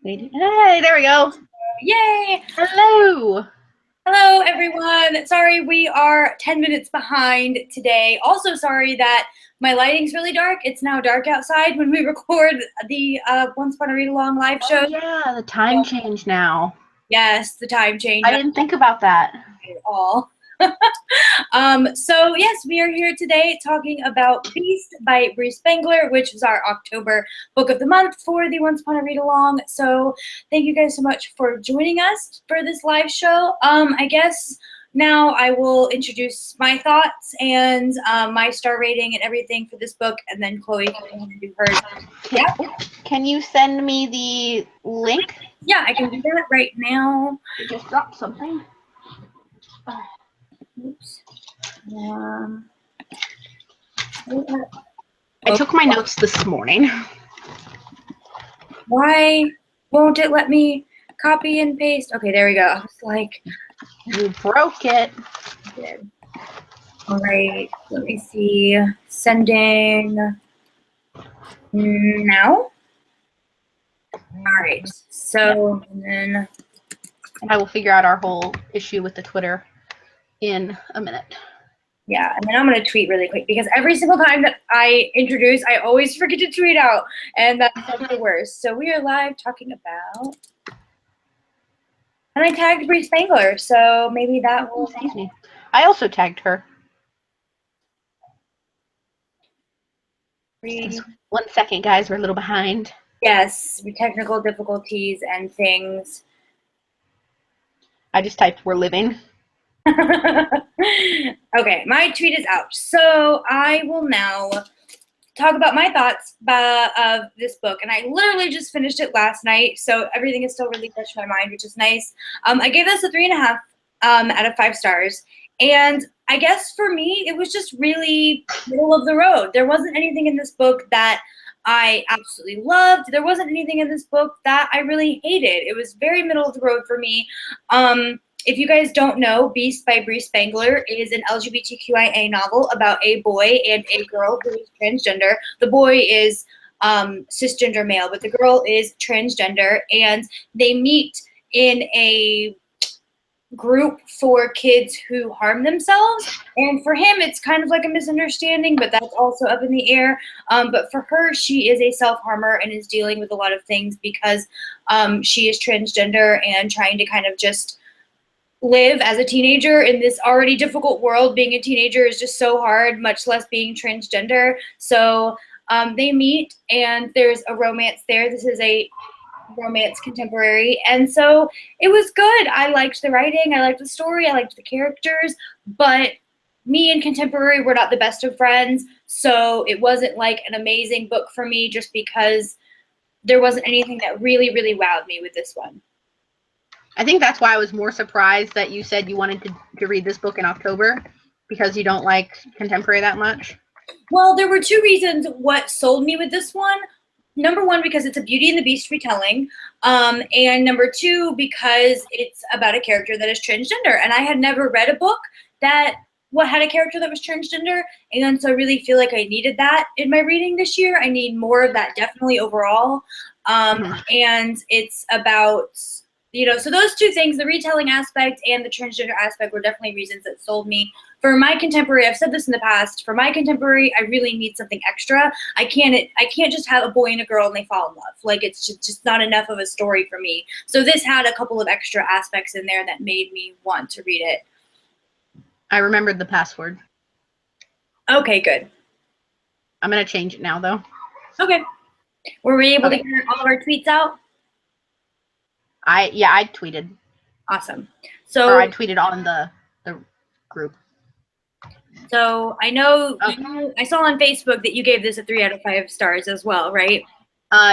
Wait. Hey, there we go. Yay! Hello. Hello, everyone. Sorry, we are 10 minutes behind today. Also, sorry that my lighting's really dark. It's now dark outside when we record the Once Upon a Read Along live show. Oh, yeah, the time change now. Yes, the time change. I didn't think about that. At all. So yes, we are here today talking about Beast by Brie Spangler, which is our October book of the month for the Once Upon a Read Along. So thank you guys so much for joining us for this live show. I guess now I will introduce my thoughts and my star rating and everything for this book, and then Chloe can do hers. Yeah. Can you send me the link? Yeah, I can do that right now. You just dropped something. Oops. I took my notes this morning. Why won't it let me copy and paste? Okay, there we go. I was like, you broke it. I did. All right, let me see. Sending now. All right, so and then I will figure out our whole issue with the Twitter in a minute. Yeah, and then I'm going to tweet really quick because every single time that I introduce, I always forget to tweet out, and that's the worst. So we are live talking about, and I tagged Brie Spangler, so maybe that will. Excuse me. I also tagged her. Just 1 second, guys. We're a little behind. Yes, technical difficulties and things. I just typed "we're living." Okay, my tweet is out. So I will now talk about my thoughts of this book. And I literally just finished it last night, so everything is still really fresh in my mind, which is nice. I gave this a 3.5 out of 5 stars. And I guess for me, it was just really middle of the road. There wasn't anything in this book that I absolutely loved. There wasn't anything in this book that I really hated. It was very middle of the road for me. If you guys don't know, Beast by Brie Spangler is an LGBTQIA novel about a boy and a girl who is transgender. The boy is cisgender male, but the girl is transgender, and they meet in a group for kids who harm themselves. And for him, it's kind of like a misunderstanding, but that's also up in the air. But for her, she is a self-harmer and is dealing with a lot of things because she is transgender and trying to kind of just live as a teenager in this already difficult world. Being a teenager is just so hard, much less being transgender. So they meet and there's a romance there. This is a romance contemporary, and so it was good. I liked the writing, I liked the story, I liked the characters, but me and contemporary were not the best of friends, so it wasn't like an amazing book for me just because there wasn't anything that really, really wowed me with this one. I think that's why I was more surprised that you said you wanted to read this book in October, because you don't like contemporary that much. Well, there were 2 reasons what sold me with this one. Number 1, because it's a Beauty and the Beast retelling, and number 2, because it's about a character that is transgender, and I had never read a book that had a character that was transgender, and so I really feel like I needed that in my reading this year. I need more of that, definitely, overall, and it's about, you know, so those 2 things, the retelling aspect and the transgender aspect, were definitely reasons that sold me. For my contemporary, I've said this in the past, for my contemporary, I really need something extra. I can't just have a boy and a girl and they fall in love. Like, it's just not enough of a story for me. So this had a couple of extra aspects in there that made me want to read it. I remembered the password. Okay, good. I'm going to change it now, though. Okay. Were we able to get all of our tweets out? I tweeted. Awesome. So, or I tweeted on the group. So I know I saw on Facebook that you gave this a 3 out of 5 stars as well, right?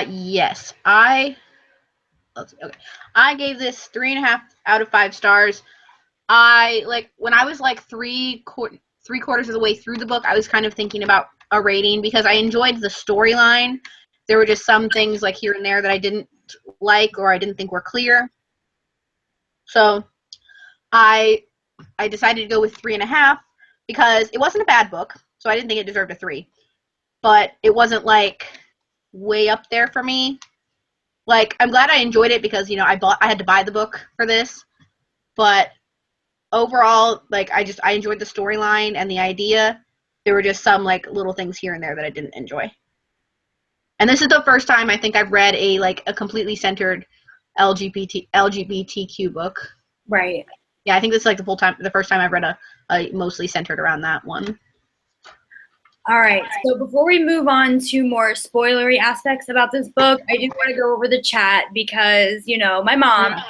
Yes. Let's see. Okay. I gave this 3.5 out of 5 stars. When I was like 3/4 of the way through the book, I was kind of thinking about a rating because I enjoyed the storyline. There were just some things like here and there that I didn't like or I didn't think were clear. So I decided to go with 3.5 because it wasn't a bad book, so I didn't think it deserved a 3. But it wasn't like way up there for me. Like, I'm glad I enjoyed it because, I had to buy the book for this, but overall, like, I enjoyed the storyline and the idea. There were just some, like, little things here and there that I didn't enjoy. And this is the first time I think I've read a completely centered LGBTQ book. Right. Yeah, I think this is like the first time I've read a mostly centered around that one. All right. So before we move on to more spoilery aspects about this book, I do want to go over the chat because, my mom.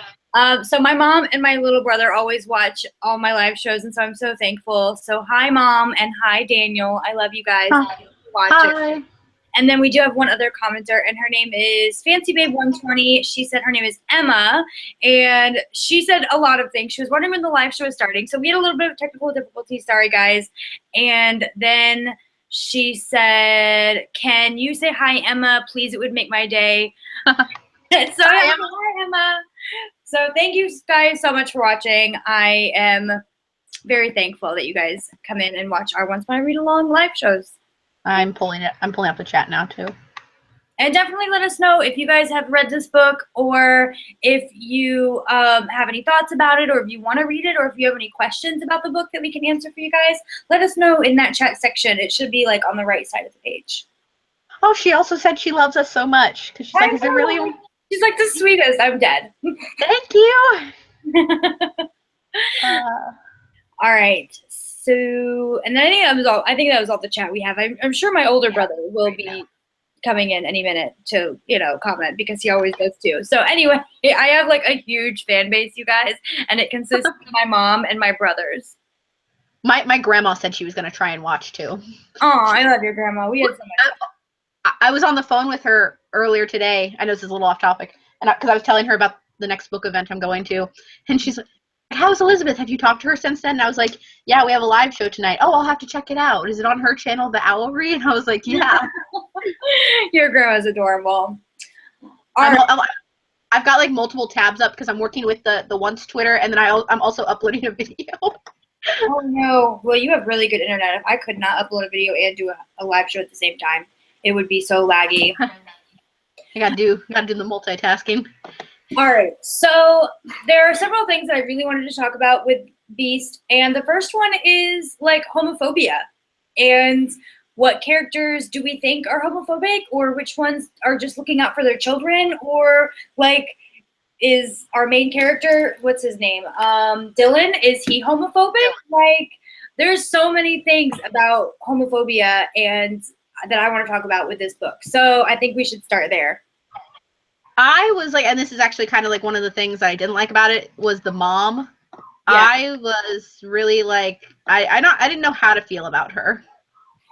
So my mom and my little brother always watch all my live shows, and so I'm so thankful. So hi, Mom, and hi, Daniel. I love you guys. Hi. And then we do have one other commenter, and her name is FancyBabe120. She said her name is Emma, and she said a lot of things. She was wondering when the live show was starting. So we had a little bit of technical difficulty. Sorry, guys. And then she said, can you say hi, Emma? Please, it would make my day. Hi, Emma. So thank you guys so much for watching. I am very thankful that you guys come in and watch our Once Upon a Read Along live shows. I'm pulling up the chat now too. And definitely let us know if you guys have read this book, or if you have any thoughts about it, or if you want to read it, or if you have any questions about the book that we can answer for you guys. Let us know in that chat section. It should be like on the right side of the page. Oh, she also said she loves us so much because she's like, is it really? She's like the sweetest. I'm dead. Thank you. All right. So, and then I think that was all the chat we have. I'm sure my older brother will be coming in any minute to, comment, because he always does too. So anyway, I have like a huge fan base, you guys, and it consists of my mom and my brothers. My grandma said she was going to try and watch too. Oh, I love your grandma. We had so much. I was on the phone with her earlier today. I know this is a little off topic, and because I was telling her about the next book event I'm going to, and she's like, how's Elizabeth? Have you talked to her since then? And I was like, yeah, we have a live show tonight. Oh, I'll have to check it out. Is it on her channel, The Owlry? And I was like, yeah. Your grandma's adorable. I've got like multiple tabs up because I'm working with the Once Twitter, and then I'm also uploading a video. Oh no! Well, you have really good internet. If I could not upload a video and do a live show at the same time, it would be so laggy. I gotta do the multitasking. All right, so there are several things that I really wanted to talk about with Beast, and the first one is like homophobia, and what characters do we think are homophobic, or which ones are just looking out for their children, or like, is our main character, what's his name, Dylan, is he homophobic? Like, there's so many things about homophobia and that I want to talk about with this book, so I think we should start there. I was like, and this is actually kind of like one of the things I didn't like about it was the mom. Yeah. I was really like, I didn't know how to feel about her.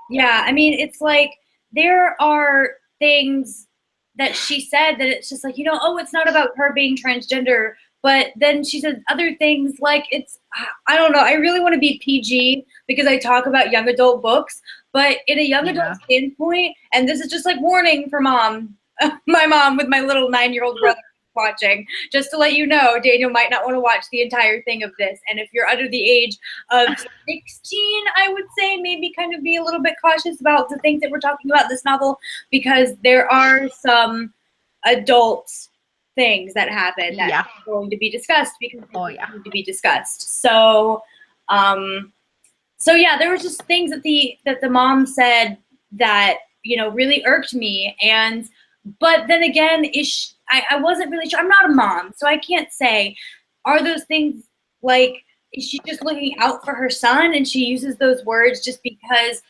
Yeah, I mean, it's like there are things that she said that it's just like, oh, it's not about her being transgender, but then she said other things like I don't know, I really want to be PG because I talk about young adult books, but in a young adult standpoint, and this is just like warning for mom, my mom with my little 9-year-old brother watching, just to let you know, Daniel might not want to watch the entire thing of this, and if you're under the age of 16, I would say maybe kind of be a little bit cautious about the things that we're talking about in this novel, because there are some adult things that happen that are going to be discussed because they need to be discussed. So yeah, there were just things that the mom said that really irked me, but then again, I wasn't really sure. I'm not a mom, so I can't say, are those things like, is she just looking out for her son and she uses those words just because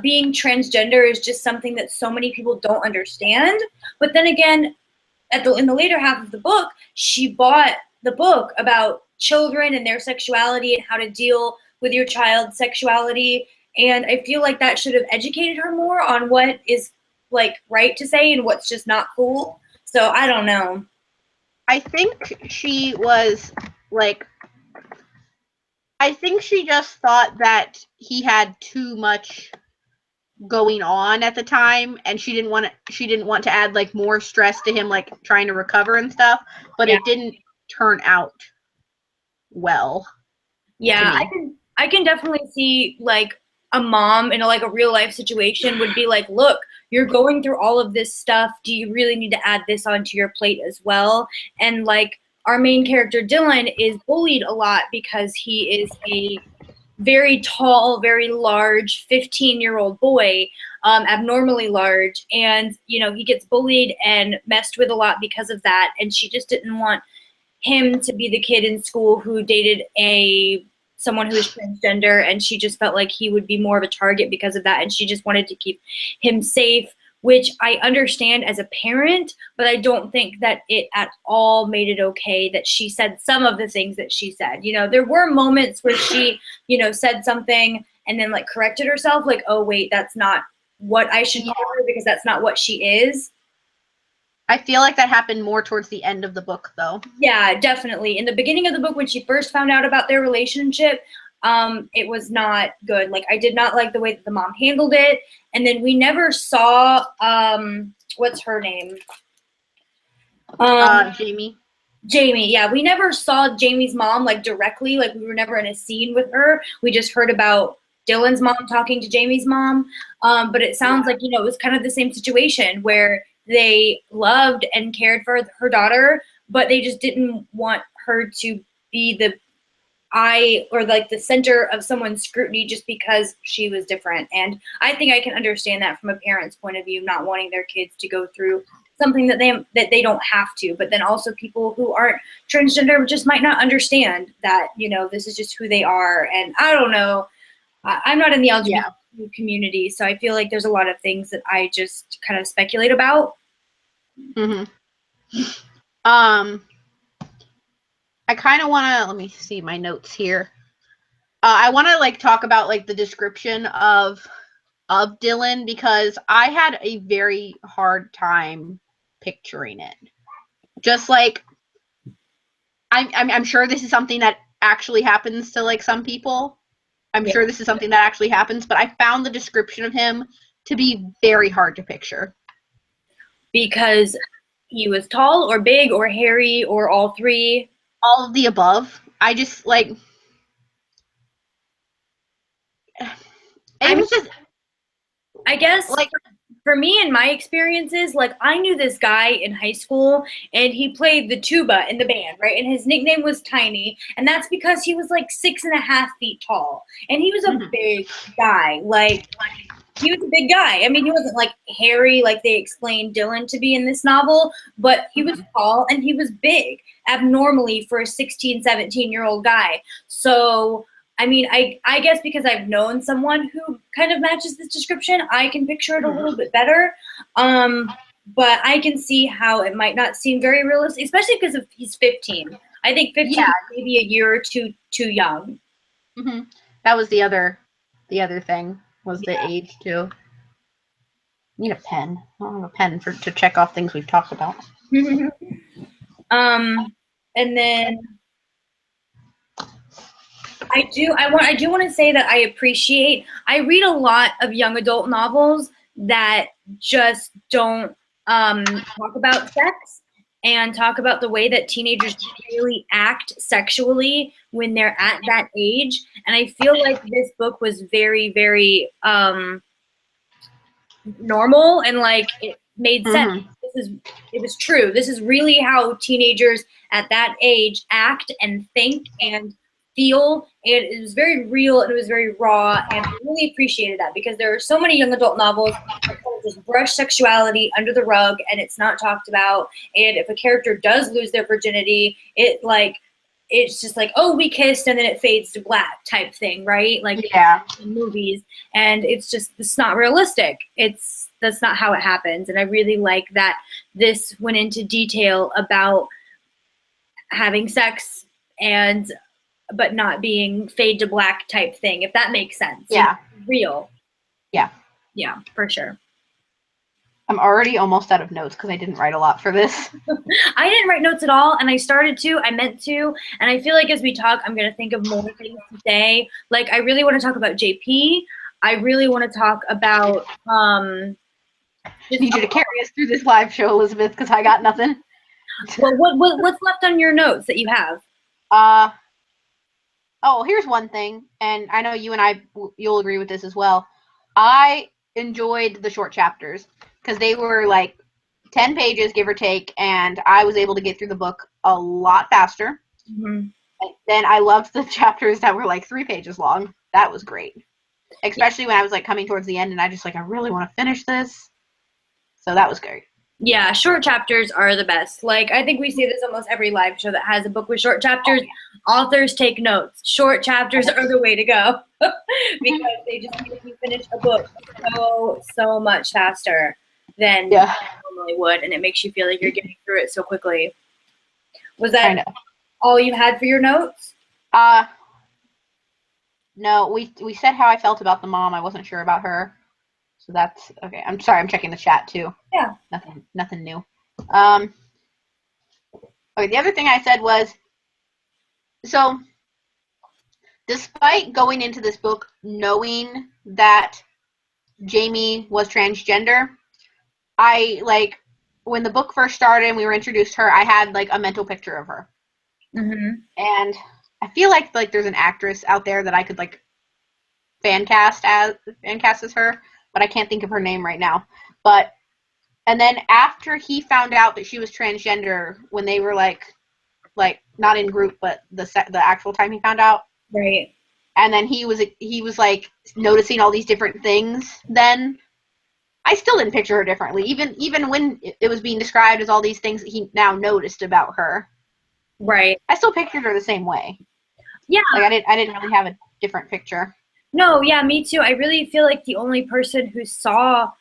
being transgender is just something that so many people don't understand? But then again, in the later half of the book, she bought the book about children and their sexuality and how to deal with your child's sexuality, and I feel like that should have educated her more on what is like right to say and what's just not cool. So I don't know. I think she was like, I think she just thought that he had too much going on at the time, and she didn't want to add like more stress to him, like trying to recover and stuff, but it didn't turn out well. Yeah, I can definitely see like a mom in a real life situation would be like, look, you're going through all of this stuff. Do you really need to add this onto your plate as well? And like our main character, Dylan, is bullied a lot because he is a very tall, very large 15-year-old boy, abnormally large. And, you know, he gets bullied and messed with a lot because of that. And she just didn't want him to be the kid in school who dated someone who was transgender, and she just felt like he would be more of a target because of that, and she just wanted to keep him safe, which I understand as a parent, but I don't think that it at all made it okay that she said some of the things that she said. You know, there were moments where she, you know, said something and then like corrected herself, like, oh wait, that's not what I should call her because that's not what she is. I feel like that happened more towards the end of the book, though. Yeah, definitely. In the beginning of the book, when she first found out about their relationship, it was not good. Like, I did not like the way that the mom handled it. And then we never saw, what's her name? Jamie. Jamie, yeah. We never saw Jamie's mom, like, directly. Like, we were never in a scene with her. We just heard about Dylan's mom talking to Jamie's mom. But it sounds like, you know, it was kind of the same situation where they loved and cared for her daughter, but they just didn't want her to be the eye or like the center of someone's scrutiny just because she was different. And I think I can understand that from a parent's point of view, not wanting their kids to go through something that they don't have to. But then also people who aren't transgender just might not understand that, you know, this is just who they are. And I don't know. I'm not in the LGBT community, so I feel like there's a lot of things that I just kind of speculate about. Mm-hmm. I kind of want to, let me see my notes here. I want to like talk about like the description of Dylan, because I had a very hard time picturing it. Just like, I'm sure this is something that actually happens to like some people. I'm sure this is something that actually happens, but I found the description of him to be very hard to picture. Because he was tall or big or hairy or all three? All of the above. I just like, it was just, I guess like for me and my experiences, like I knew this guy in high school and he played the tuba in the band, right? And his nickname was Tiny, and that's because he was like 6.5 feet tall, and he was a big guy. Like he was a big guy. I mean, he wasn't like hairy like they explained Dylan to be in this novel, but he was tall and he was big, abnormally for a 16, 17-year-old guy. So I mean, I guess because I've known someone who kind of matches this description, I can picture it a little bit better. But I can see how it might not seem very realistic, especially because he's 15. I think 15 is maybe a year or two too young. Mm-hmm. That was the other thing, was the age too. I need a pen. I don't have a pen to check off things we've talked about. And then I do want to say that I read a lot of young adult novels that just don't talk about sex and talk about the way that teenagers really act sexually when they're at that age. And I feel like this book was very, very normal, and like it made sense. It was true. This is really how teenagers at that age act and think and feel, and it was very real and it was very raw, and I really appreciated that, because there are so many young adult novels that kind of just brush sexuality under the rug and it's not talked about, and if a character does lose their virginity, it's just like, oh, we kissed and then it fades to black type thing, right? Like in movies, and it's not realistic. That's not how it happens. And I really like that this went into detail about having sex but not being fade to black type thing, if that makes sense. Yeah. Real. Yeah. Yeah, for sure. I'm already almost out of notes because I didn't write a lot for this. I didn't write notes at all, and I started to. I meant to, and I feel like as we talk, I'm going to think of more things to say. Like, I really want to talk about JP. I really want to talk about I need you to carry us through this live show, Elizabeth, because I got nothing. Well, what's left on your notes that you have? Oh, here's one thing, and I know you and you'll agree with this as well. I enjoyed the short chapters because they were like 10 pages, give or take, and I was able to get through the book a lot faster. Mm-hmm. Then I loved the chapters that were like 3 pages long. That was great. Especially when I was like coming towards the end and I really want to finish this. So that was great. Yeah, short chapters are the best. Like, I think we see this almost every live show that has a book with short chapters. Oh, yeah. Authors take notes. Short chapters are the way to go because they just make you finish a book so much faster than you normally would, and it makes you feel like you're getting through it so quickly. Was that all you had for your notes? No, we said how I felt about the mom. I wasn't sure about her. So that's okay. I'm sorry, I'm checking the chat too. Yeah. Nothing new. Okay, the other thing I said was, so despite going into this book knowing that Jamie was transgender, I like when the book first started and we were introduced to her, I had like a mental picture of her. Mm-hmm. And I feel like there's an actress out there that I could like fan cast as her, but I can't think of her name right now. And then after he found out that she was transgender, when they were like not in group, but the actual time he found out, right? And then he was like noticing all these different things. Then I still didn't picture her differently, even when it was being described as all these things that he now noticed about her. Right. I still pictured her the same way. Yeah. Like I didn't really have a different picture. No, yeah, me too. I really feel like the only person who saw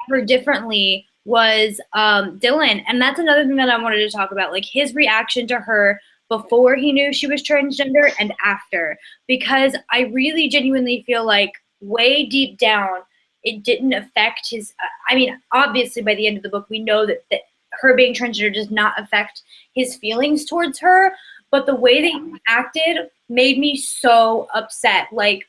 her differently was Dylan. And that's another thing that I wanted to talk about, like his reaction to her before he knew she was transgender and after. Because I really genuinely feel like way deep down, it didn't affect his, I mean, obviously by the end of the book, we know that her being transgender does not affect his feelings towards her. But the way that he acted made me so upset. Like,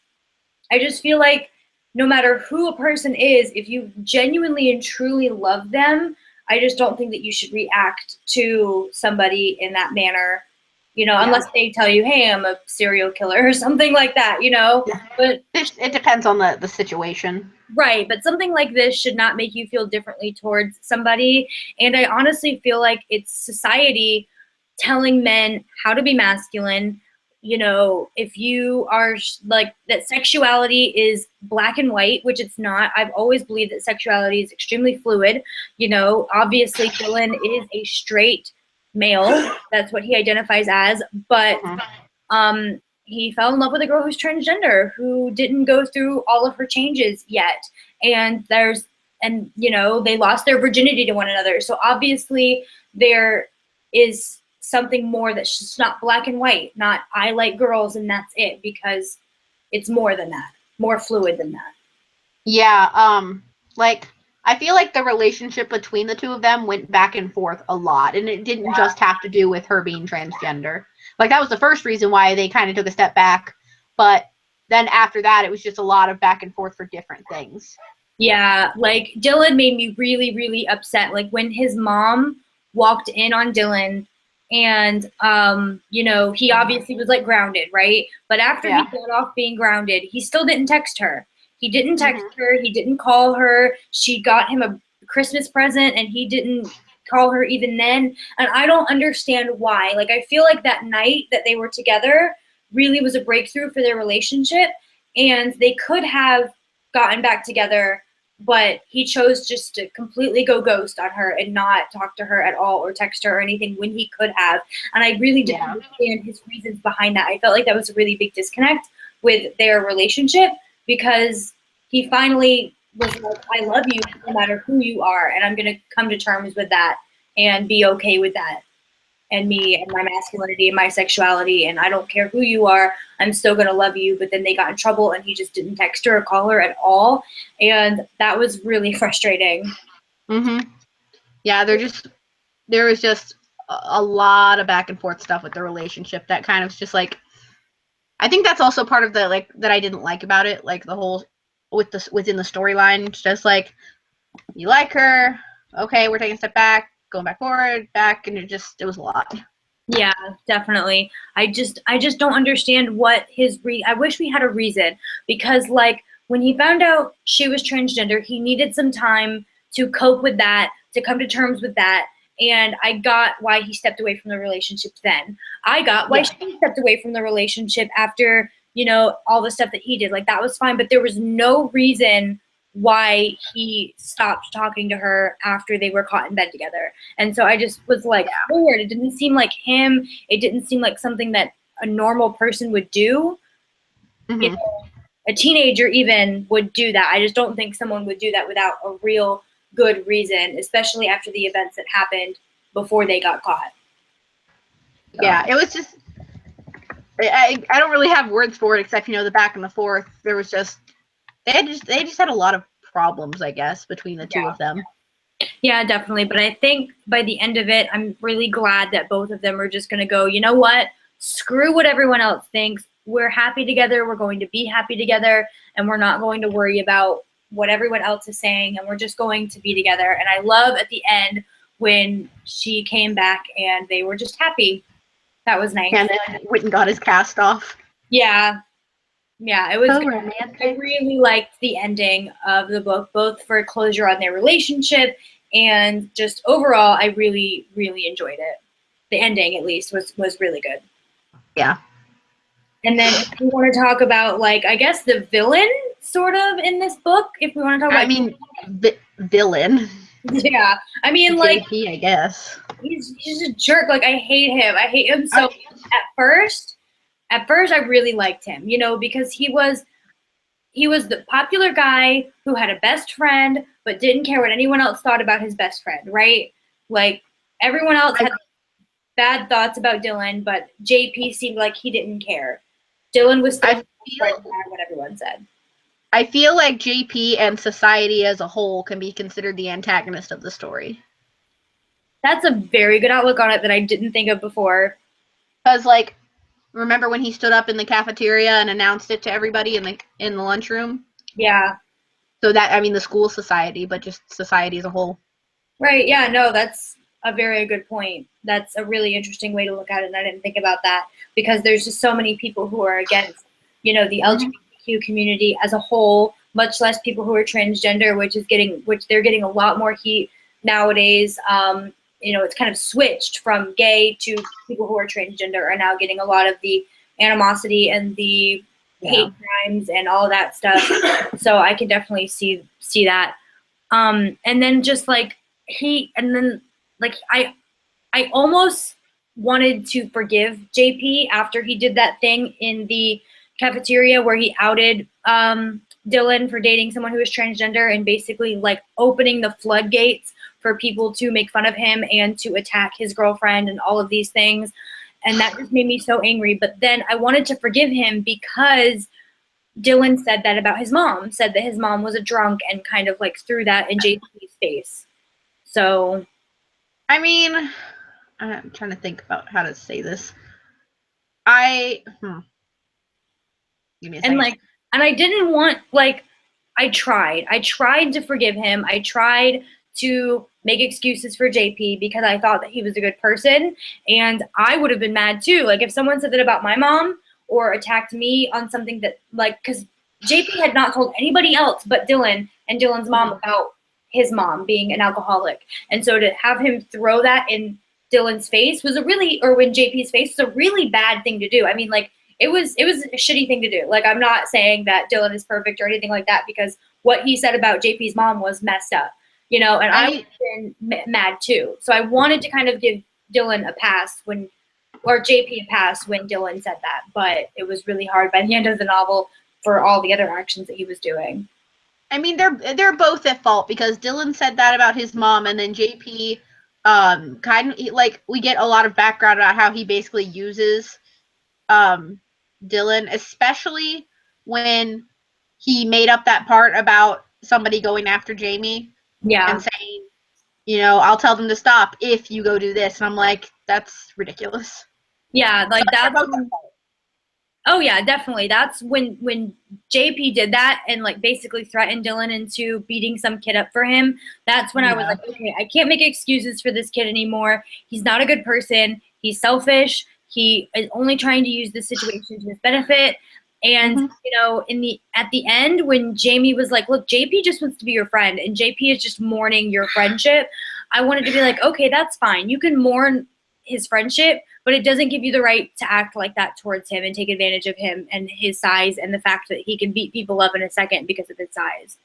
I just feel like no matter who a person is, if you genuinely and truly love them, I just don't think that you should react to somebody in that manner, unless they tell you, hey, I'm a serial killer or something like that, Yeah. But it depends on the situation. Right, but something like this should not make you feel differently towards somebody. And I honestly feel like it's society telling men how to be masculine. If you are like that, sexuality is black and white, which it's not. I've always believed that sexuality is extremely fluid. Obviously Dylan is a straight male. That's what he identifies as. But he fell in love with a girl who's transgender, who didn't go through all of her changes yet. And they lost their virginity to one another. So obviously there is something more that's just not black and white, not I like girls and that's it, because it's more than that, more fluid than that. Yeah, like I feel like the relationship between the two of them went back and forth a lot, and it didn't just have to do with her being transgender. Like that was the first reason why they kind of took a step back, but then after that it was just a lot of back and forth for different things. Yeah, like Dylan made me really, really upset. Like when his mom walked in on Dylan and, he obviously was like grounded, right? But after he got off being grounded, he still didn't text her. He didn't text her. He didn't call her. She got him a Christmas present and he didn't call her even then. And I don't understand why. Like, I feel like that night that they were together really was a breakthrough for their relationship, and they could have gotten back together, but he chose just to completely go ghost on her and not talk to her at all or text her or anything when he could have. And I really didn't understand his reasons behind that. I felt like that was a really big disconnect with their relationship, because he finally was like, I love you no matter who you are, and I'm going to come to terms with that and be okay with that. And me and my masculinity and my sexuality, and I don't care who you are, I'm still going to love you. But then they got in trouble and he just didn't text her or call her at all. And that was really frustrating. Yeah, there was just a lot of back and forth stuff with the relationship that kind of just like, I think that's also part of the like that I didn't like about it, like the whole within the storyline, just like you like her, okay, we're taking a step back, going back forward, back, and it was a lot. Yeah, definitely. I just don't understand what his I wish we had a reason, because like when he found out she was transgender, he needed some time to cope with that, to come to terms with that. And I got why he stepped away from the relationship then. I got why she stepped away from the relationship after, you know, all the stuff that he did. Like, that was fine, but there was no reason why he stopped talking to her after they were caught in bed together. And so I just was like, weird. It didn't seem like him. It didn't seem like something that a normal person would do. You know, a teenager even would do that. I just don't think someone would do that without a real good reason, especially after the events that happened before they got caught. So. Yeah, it was just, I don't really have words for it except, you know, the back and the forth. There was just, they just had a lot of problems, I guess, between the two of them. Yeah, definitely. But I think by the end of it, I'm really glad that both of them are just going to go, you know what? Screw what everyone else thinks. We're happy together. We're going to be happy together. And we're not going to worry about what everyone else is saying. And we're just going to be together. And I love at the end when she came back and they were just happy. That was nice. And then went and got his cast off. Yeah. Yeah, it was so good. Romantic. I really liked the ending of the book, both for closure on their relationship and just overall, I really, really enjoyed it. The ending, at least, was really good. Yeah. And then if we want to talk about, like, I guess the villain, sort of, in this book, if we want to talk about... I mean, villain. Yeah. I mean, like... JP, I guess. He's a jerk. Like, I hate him. I hate him so much. At first, I really liked him, you know, because he was the popular guy who had a best friend, but didn't care what anyone else thought about his best friend, right? Like, everyone else had bad thoughts about Dylan, but JP seemed like he didn't care. Dylan was still what everyone said. I feel like JP and society as a whole can be considered the antagonist of the story. That's a very good outlook on it that I didn't think of before. Because, like, remember when he stood up in the cafeteria and announced it to everybody in the lunchroom? Yeah. So that, I mean, the school society, but just society as a whole. Right, yeah, no, that's a very good point. That's a really interesting way to look at it, and I didn't think about that, because there's just so many people who are against, you know, the LGBTQ community as a whole, much less people who are transgender, which they're getting a lot more heat nowadays. You know, it's kind of switched from gay to people who are transgender are now getting a lot of the animosity and the hate crimes and all of that stuff. So I can definitely see that. And then just like I almost wanted to forgive JP after he did that thing in the cafeteria where he outed Dylan for dating someone who was transgender and basically like opening the floodgates for people to make fun of him and to attack his girlfriend and all of these things. And that just made me so angry. But then I wanted to forgive him because Dylan said that about his mom, said that his mom was a drunk and kind of like threw that in JP's face. So, I mean, I'm trying to think about how to say this. Give me a second. And I didn't want, like, I tried to forgive him. I tried to make excuses for JP because I thought that he was a good person, and I would have been mad too. Like, if someone said that about my mom or attacked me on something that, like, because JP had not told anybody else but Dylan and Dylan's mom about his mom being an alcoholic. And so to have him throw that in Dylan's face was when JP's face was a really bad thing to do. I mean, like, it was a shitty thing to do. Like, I'm not saying that Dylan is perfect or anything like that, because what he said about JP's mom was messed up, you know, and I would have been mad too. So I wanted to kind of give Dylan a pass or JP a pass when Dylan said that, but it was really hard by the end of the novel for all the other actions that he was doing. I mean, they're both at fault, because Dylan said that about his mom, and then JP, kind of, like, we get a lot of background about how he basically uses Dylan, especially when he made up that part about somebody going after Jamie. Yeah. And saying, you know, I'll tell them to stop if you go do this. And I'm like, that's ridiculous. Yeah, like that's oh yeah, definitely. That's when JP did that and like basically threatened Dylan into beating some kid up for him. That's when I was like, okay, I can't make excuses for this kid anymore. He's not a good person. He's selfish. He is only trying to use this situation to his benefit. And Mhm. you know, at the end, when Jamie was like, "Look, JP just wants to be your friend, and JP is just mourning your friendship," I wanted to be like, "Okay, that's fine. You can mourn his friendship, but it doesn't give you the right to act like that towards him and take advantage of him and his size and the fact that he can beat people up in a second because of his size."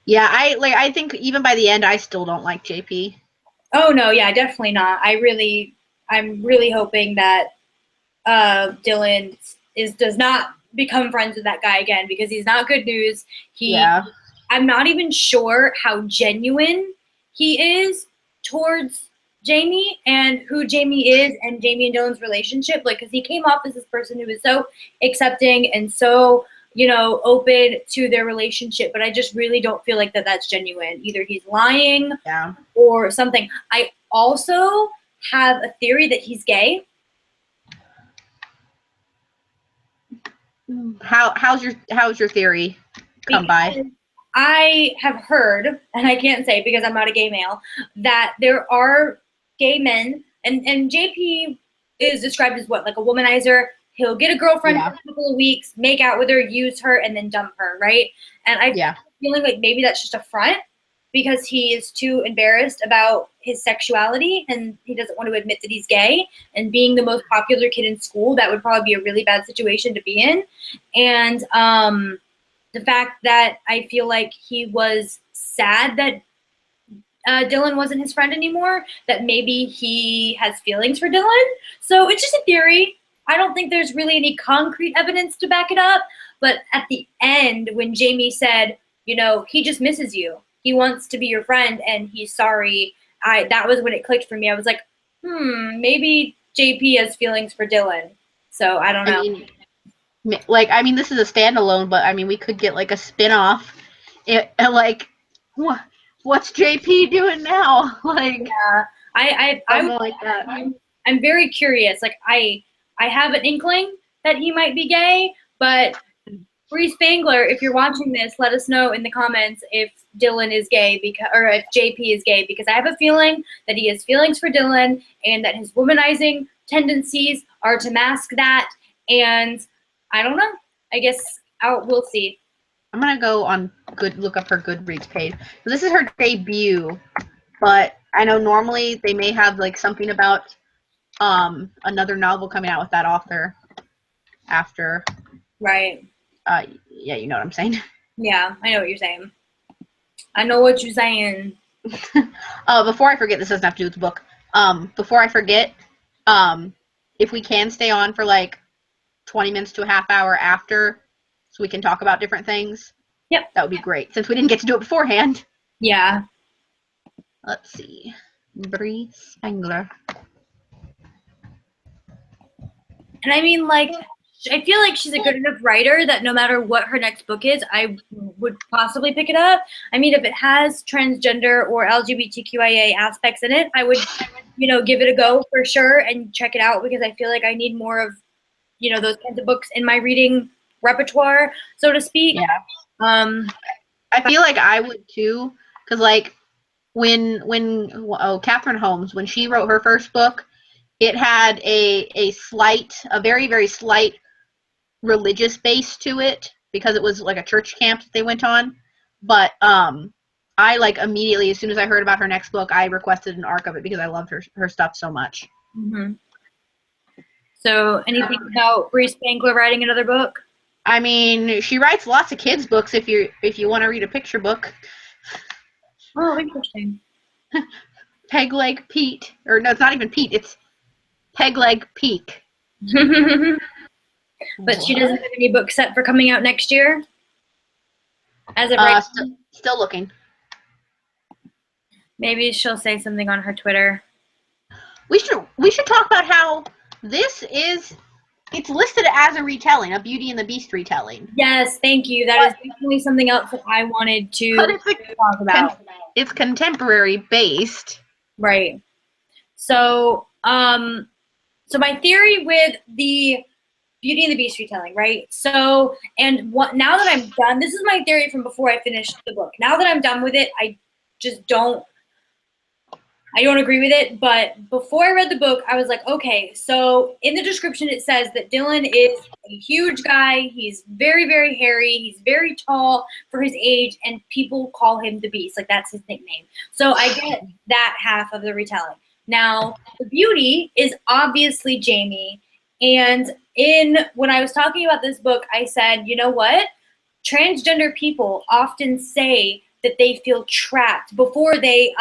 Yeah, I think even by the end, I still don't like JP. Oh no, yeah, definitely not. I'm really hoping that Dylan does not become friends with that guy again because he's not good news. Yeah. I'm not even sure how genuine he is towards Jamie and who Jamie is and Jamie and Dylan's relationship. Like, because he came off as this person who was so accepting and so, you know, open to their relationship, but I just really don't feel like that's genuine. Either he's lying Yeah. or something. I also have a theory that he's gay. How's your theory come by? Because I have heard, and I can't say because I'm not a gay male, that there are gay men, and JP is described as what, like a womanizer. He'll get a girlfriend for a couple of weeks, make out with her, use her, and then dump her, right? And I'm feeling like maybe that's just a front because he is too embarrassed about his sexuality and he doesn't want to admit that he's gay. And being the most popular kid in school, that would probably be a really bad situation to be in. And the fact that I feel like he was sad that Dylan wasn't his friend anymore, that maybe he has feelings for Dylan. So it's just a theory. I don't think there's really any concrete evidence to back it up. But at the end, when Jamie said, you know, he just misses you. He wants to be your friend and he's sorry. That was when it clicked for me. I was like, maybe JP has feelings for Dylan. So I don't know. I mean, this is a standalone, but I mean, we could get like a spin-off. Like, what's JP doing now? Like, yeah, I would like that. I'm very curious. Like I have an inkling that he might be gay, but Brie Spangler, if you're watching this, let us know in the comments if Dylan is gay or if JP is gay, because I have a feeling that he has feelings for Dylan and that his womanizing tendencies are to mask that. And I don't know. I guess we'll see. I'm gonna go on look up her Goodreads page. This is her debut, but I know normally they may have like something about another novel coming out with that author after. Right. Yeah, you know what I'm saying. Yeah, I know what you're saying. I know what you're saying. Before I forget, this doesn't have to do with the book. Before I forget, if we can stay on for like 20 minutes to a half hour after, so we can talk about different things. Yep. That would be great, since we didn't get to do it beforehand. Yeah. Let's see. Brie Spangler. And I mean, like, I feel like she's a good enough writer that no matter what her next book is, I would possibly pick it up. I mean, if it has transgender or LGBTQIA aspects in it, I would, you know, give it a go for sure and check it out because I feel like I need more of, you know, those kinds of books in my reading repertoire, so to speak. Yeah. I feel like I would too, because like when Catherine Holmes, when she wrote her first book, it had a very, very slight religious base to it because it was like a church camp that they went on. But I like immediately, as soon as I heard about her next book, I requested an ARC of it because I loved her stuff so much. Mm-hmm. So anything about Brie Spangler writing another book? I mean, she writes lots of kids' books if you want to read a picture book. Oh, interesting. Peg Leg Pete. Or no, it's not even Pete, it's Peg Leg Peak. But she doesn't have any books set for coming out next year? As of right now? Still looking. Maybe she'll say something on her Twitter. We should talk about how it's listed as a retelling, a Beauty and the Beast retelling. Yes, thank you. That is definitely something else that I wanted to talk about. It's contemporary based. Right. So, so my theory with the Beauty and the Beast retelling, right? So, now that I'm done, this is my theory from before I finished the book. Now that I'm done with it, I I don't agree with it, but before I read the book, I was like, okay, so in the description it says that Dylan is a huge guy. He's very, very hairy. He's very tall for his age, and people call him the Beast. Like, that's his nickname. So I get that half of the retelling. Now, the beauty is obviously Jamie. And when I was talking about this book, I said, you know what? Transgender people often say that they feel trapped before they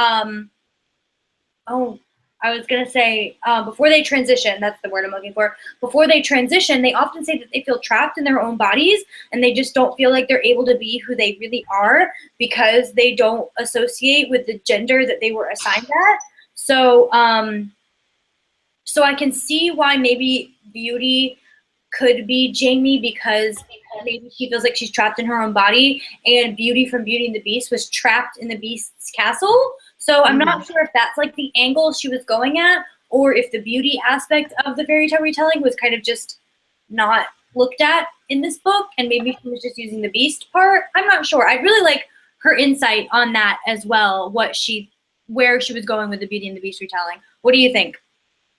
before they transition, that's the word I'm looking for. Before they transition, they often say that they feel trapped in their own bodies and they just don't feel like they're able to be who they really are because they don't associate with the gender that they were assigned at. So, so I can see why maybe Beauty could be Jamie because maybe she feels like she's trapped in her own body, and Beauty from Beauty and the Beast was trapped in the Beast's castle. So I'm not sure if that's like the angle she was going at, or if the beauty aspect of the fairy tale retelling was kind of just not looked at in this book, and maybe she was just using the Beast part. I'm not sure. I'd really like her insight on that as well, where she was going with the Beauty and the Beast retelling. What do you think?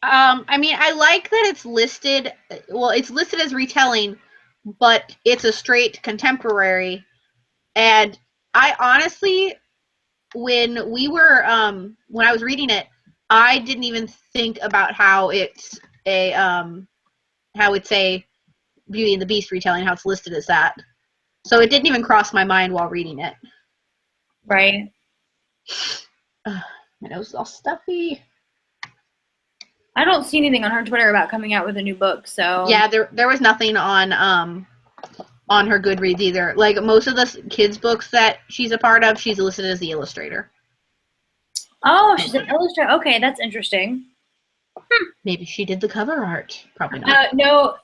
I mean, I like that it's listed. Well, it's listed as retelling, but it's a straight contemporary. And I honestly, when I was reading it, I didn't even think about how it's a Beauty and the Beast retelling, how it's listed as that. So it didn't even cross my mind while reading it. Right. My nose is all stuffy. I don't see anything on her Twitter about coming out with a new book, so yeah, there was nothing on her Goodreads either. Like most of the kids' books that she's a part of, she's listed as the illustrator. Oh, she's an illustrator. Okay, that's interesting. Maybe she did the cover art. Probably not. No,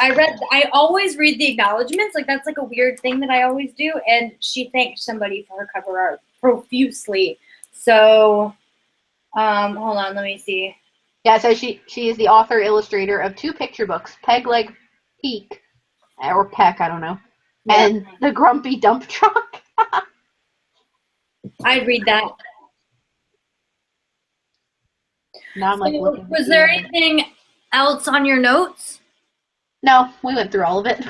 I always read the acknowledgments. Like, that's like a weird thing that I always do. And she thanked somebody for her cover art profusely. So, hold on, let me see. Yeah, so she is the author illustrator of 2 picture books, Peg Leg Peak, or Peck, I don't know, Yeah. and The Grumpy Dump Truck. I'd read that. Now I'm like looking. Was there anything else on your notes? No, we went through all of it.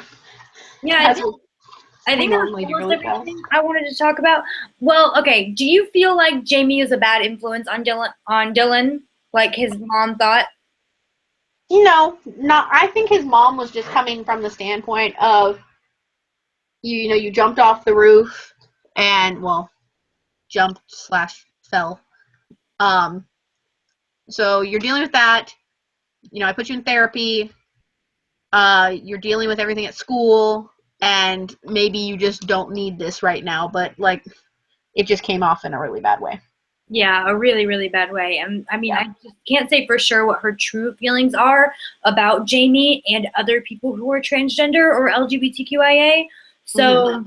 Yeah, I think that was almost everything I wanted to talk about. Well, okay. Do you feel like Jamie is a bad influence on Dylan, like his mom thought? No, I think his mom was just coming from the standpoint of, you jumped off the roof and, well, jumped/fell. So you're dealing with that. I put you in therapy. You're dealing with everything at school, and maybe you just don't need this right now, but, like, it just came off in a really bad way. Yeah, a really, really bad way. And I mean, I just can't say for sure what her true feelings are about Jamie and other people who are transgender or LGBTQIA. So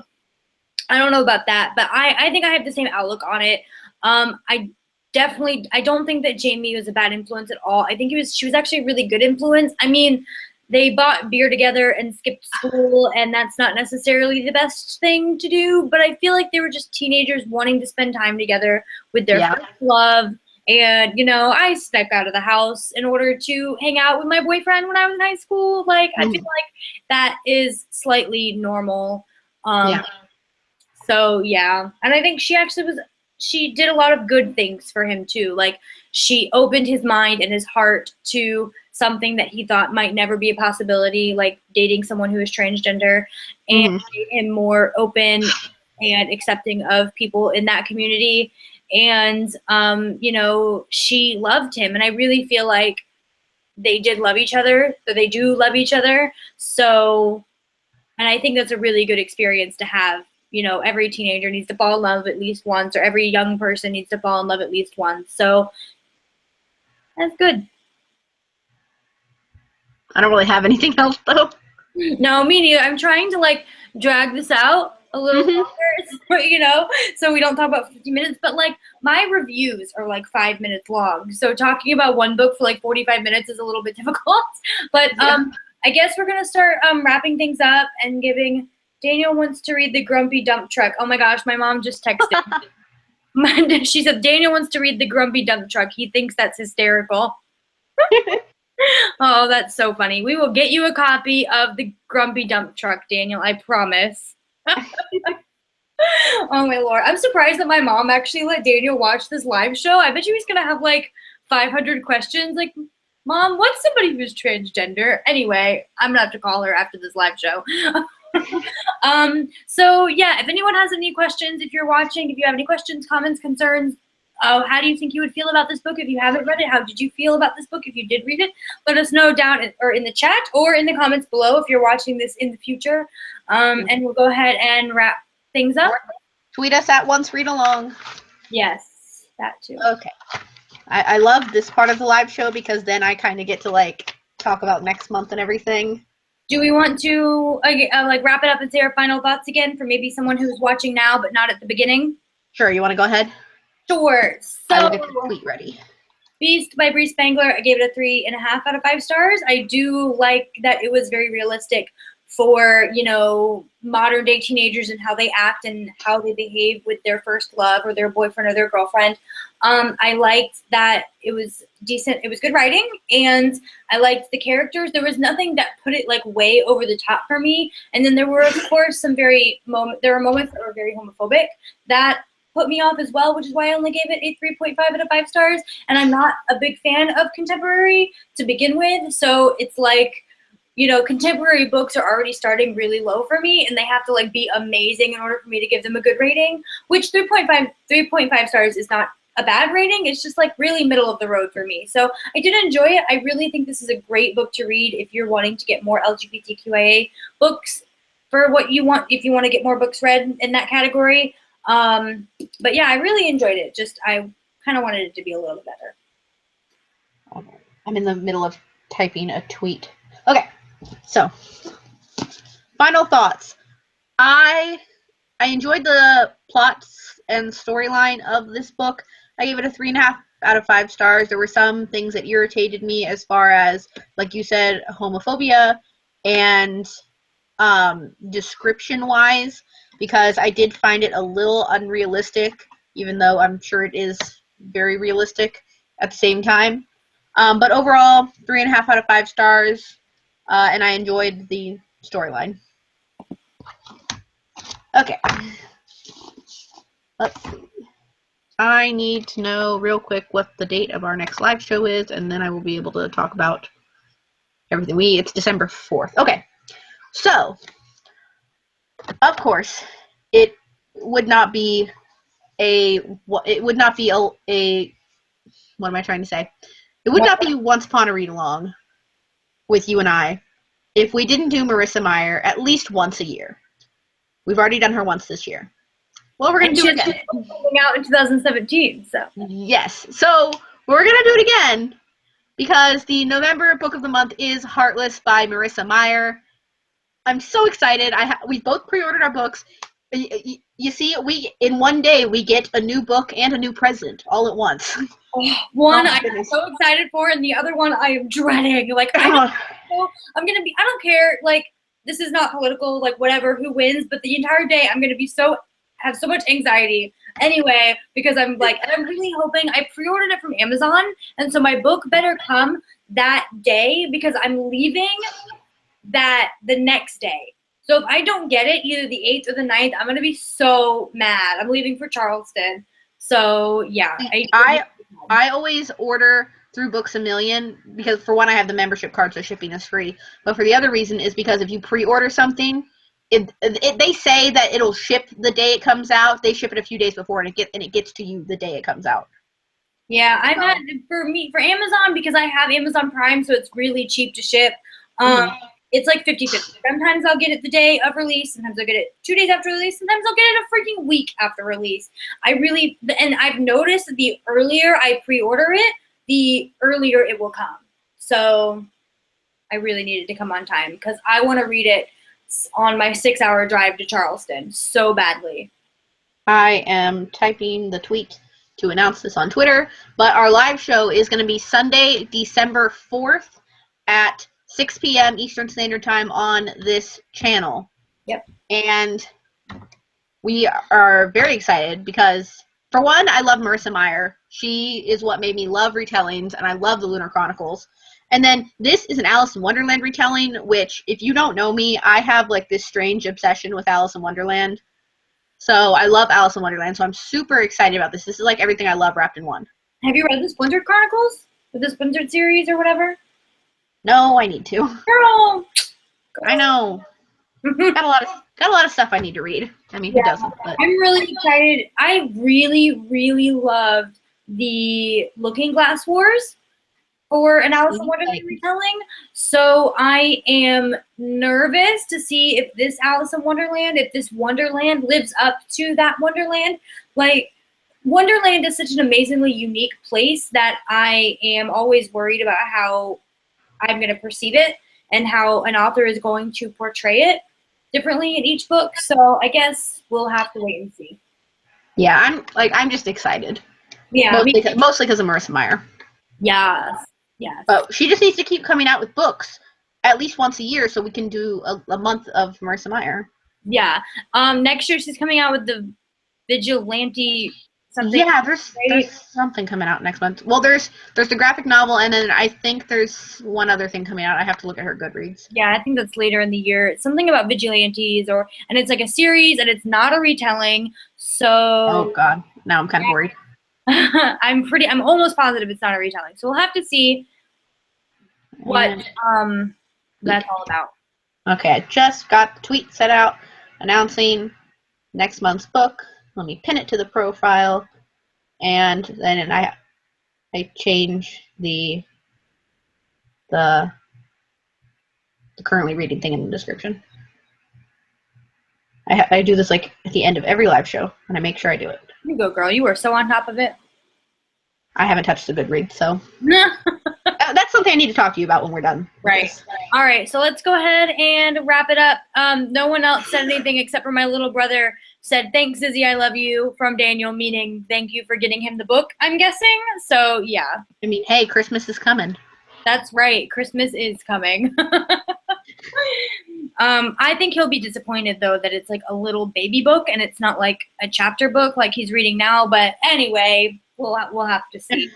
I don't know about that, but I think I have the same outlook on it. I don't think that Jamie was a bad influence at all. I think she was actually a really good influence. I mean, they bought beer together and skipped school, and that's not necessarily the best thing to do, but I feel like they were just teenagers wanting to spend time together with their first love. And, I snuck out of the house in order to hang out with my boyfriend when I was in high school. Like, I feel like that is slightly normal. So, yeah. And I think she did a lot of good things for him, too. Like, she opened his mind and his heart to something that he thought might never be a possibility, like dating someone who is transgender, and made him more open and accepting of people in that community. And, she loved him. And I really feel like they did love each other, that they do love each other. So, and I think that's a really good experience to have. Every teenager needs to fall in love at least once, or every young person needs to fall in love at least once. So that's good. I don't really have anything else, though. No, me neither. I'm trying to, drag this out a little longer, so we don't talk about 50 minutes. But, my reviews are, 5 minutes long. So talking about one book for, 45 minutes is a little bit difficult. But I guess we're going to start wrapping things up and giving – Daniel wants to read The Grumpy Dump Truck. Oh, my gosh, my mom just texted. She said, Daniel wants to read The Grumpy Dump Truck. He thinks that's hysterical. Oh, that's so funny. We will get you a copy of The Grumpy Dump Truck, Daniel. I promise. Oh, my Lord. I'm surprised that my mom actually let Daniel watch this live show. I bet you he's going to have like 500 questions. Like, Mom, what's somebody who's transgender? Anyway, I'm going to have to call her after this live show. So yeah, if anyone has any questions, if you're watching, if you have any questions, comments, concerns, how do you think you would feel about this book if you haven't read it? How did you feel about this book if you did read it? Let us know down in the chat or in the comments below if you're watching this in the future. And we'll go ahead and wrap things up. Tweet us at Once Read Along. Yes, that too. Okay. I love this part of the live show because then I kind of get to like talk about next month and everything. Do we want to like wrap it up and say our final thoughts again for maybe someone who's watching now but not at the beginning? Sure. You want to go ahead? Sure. So I will get the tweet ready. Beast by Brie Spangler, I gave it a 3.5 out of 5 stars. I do like that it was very realistic for, you know, modern day teenagers and how they act and how they behave with their first love or their boyfriend or their girlfriend. I liked that it was decent. It was good writing, and I liked the characters. There was nothing that put it like way over the top for me. And then there were, of course, some there were moments that were very homophobic that put me off as well, which is why I only gave it a 3.5 out of 5 stars. And I'm not a big fan of contemporary to begin with, so it's like, you know, contemporary books are already starting really low for me, and they have to like be amazing in order for me to give them a good rating, which 3.5 stars is not a bad rating. It's just like really middle of the road for me. So I did enjoy it. I really think this is a great book to read if you're wanting to get more LGBTQIA books for what you want, if you want to get more books read in that category. But yeah, I really enjoyed it. Just I kind of wanted it to be a little bit better. I'm in the middle of typing a tweet. Okay, so final thoughts. I enjoyed the plots and storyline of this book. I gave it a 3.5 out of 5 stars. There were some things that irritated me as far as, like you said, homophobia and description-wise, because I did find it a little unrealistic, even though I'm sure it is very realistic at the same time. But overall, 3.5 out of 5 stars, and I enjoyed the storyline. Okay. Let's see. I need to know real quick what the date of our next live show is, and then I will be able to talk about everything. It's December 4th. Okay. So, of course, it would not be what am I trying to say? It would not be Once Upon a Read Along with you and I if we didn't do Marissa Meyer at least once a year. We've already done her once this year. Well, we're going to do it again. Coming out in 2017, so. Yes. So, we're going to do it again because the November book of the month is Heartless by Marissa Meyer. I'm so excited. We both pre-ordered our books. You see, in one day, we get a new book and a new present all at once. One I'm so excited for, and the other one I am dreading. Like, I'm going to be, I don't care, like, this is not political, like, whatever, who wins, but the entire day I'm going to be have so much anxiety anyway, because I'm like, and I'm really hoping, I pre-ordered it from Amazon, and so my book better come that day because I'm leaving the next day. So if I don't get it either the 8th or the 9th, I'm going to be so mad. I'm leaving for Charleston. So yeah. I always order through Books A Million because, for one, I have the membership card, so shipping is free. But for the other reason is because if you pre-order something, they say that it'll ship the day it comes out. They ship it a few days before, and it gets to you the day it comes out. Yeah, I've had for Amazon, because I have Amazon Prime, so it's really cheap to ship. It's like 50-50. Sometimes I'll get it the day of release. Sometimes I'll get it 2 days after release. Sometimes I'll get it a freaking week after release. And I've noticed that the earlier I pre-order it, the earlier it will come. So I really needed to come on time because I want to read it on my 6-hour drive to Charleston so badly. I am typing the tweet to announce this on Twitter, but our live show is going to be Sunday, December 4th at 6 p.m. Eastern Standard Time on this channel. Yep. And we are very excited because For one, I love Marissa Meyer. She is what made me love retellings, and I love the Lunar Chronicles. And then this is an Alice in Wonderland retelling, which, if you don't know me, I have like this strange obsession with Alice in Wonderland. So I love Alice in Wonderland, so I'm super excited about this. This is like everything I love wrapped in one. Have you read the Splintered Chronicles? Or the Splintered series or whatever? No, I need to. Girl! I know. got a lot of stuff I need to read. I mean, who doesn't? But I'm really excited. I really, really loved the Looking Glass Wars for an Alice in Wonderland retelling. So I am nervous to see if this Alice in Wonderland, if this Wonderland lives up to that Wonderland. Like, Wonderland is such an amazingly unique place that I am always worried about how I'm going to perceive it and how an author is going to portray it differently in each book. So I guess we'll have to wait and see. Yeah, I'm just excited. Yeah, mostly because of Marissa Meyer. Yes. Yes. But she just needs to keep coming out with books at least once a year so we can do a month of Marissa Meyer. Yeah. Next year she's coming out with the Vigilante something. Yeah, there's something coming out next month. Well, there's the graphic novel, and then I think there's one other thing coming out. I have to look at her Goodreads. Yeah, I think that's later in the year. It's something about vigilantes, and it's like a series, and it's not a retelling. So. Oh God, now I'm kind of worried. I'm almost positive it's not a retelling. So we'll have to see what that's all about. Okay, I just got the tweet set out announcing next month's book. Let me pin it to the profile, and then I change the currently reading thing in the description. I do this like at the end of every live show, and I make sure I do it. You go, girl. You were so on top of it. I haven't touched the Goodreads, so that's something I need to talk to you about when we're done. Right. All right, so let's go ahead and wrap it up. No one else said anything except for my little brother said, "Thanks, Izzy, I love you," from Daniel, meaning thank you for getting him the book, I'm guessing. So, yeah. I mean, hey, Christmas is coming. That's right. Christmas is coming. I think he'll be disappointed, though, that it's like a little baby book and it's not like a chapter book like he's reading now. But anyway, we'll have to see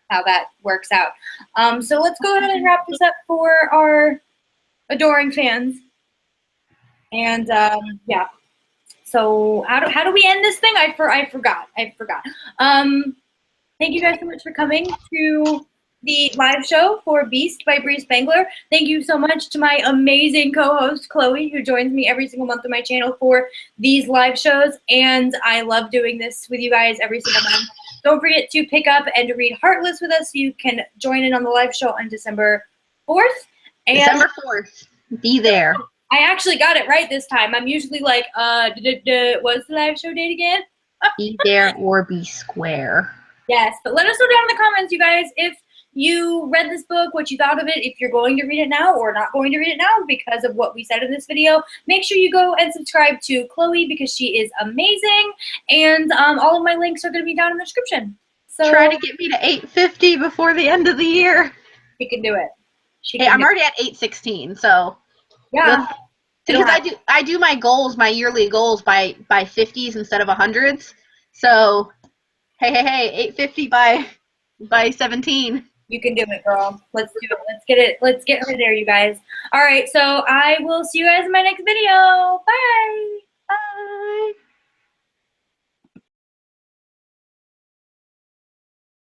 how that works out. So let's go ahead and wrap this up for our adoring fans. And, yeah. So how do we end this thing? I forgot. Thank you guys so much for coming to the live show for Beast by Brie Spangler. Thank you so much to my amazing co-host, Chloe, who joins me every single month on my channel for these live shows. And I love doing this with you guys every single month. Don't forget to pick up and read Heartless with us. You can join in on the live show on December 4th. And December 4th. Be there. I actually got it right this time. I'm usually like, what's the live show date again? Be there or be square. Yes, but let us know down in the comments, you guys, if you read this book, what you thought of it, if you're going to read it now or not going to read it now because of what we said in this video. Make sure you go and subscribe to Chloe because she is amazing. And all of my links are going to be down in the description. So try to get me to 850 before the end of the year. She can do it. Hey, I'm already at 816, so yeah. Because I do my goals, my yearly goals by 50s instead of 100s. So hey, 850 by 17. You can do it, girl. Let's do it. Let's get it. Let's get her there, you guys. All right, so I will see you guys in my next video. Bye. Bye.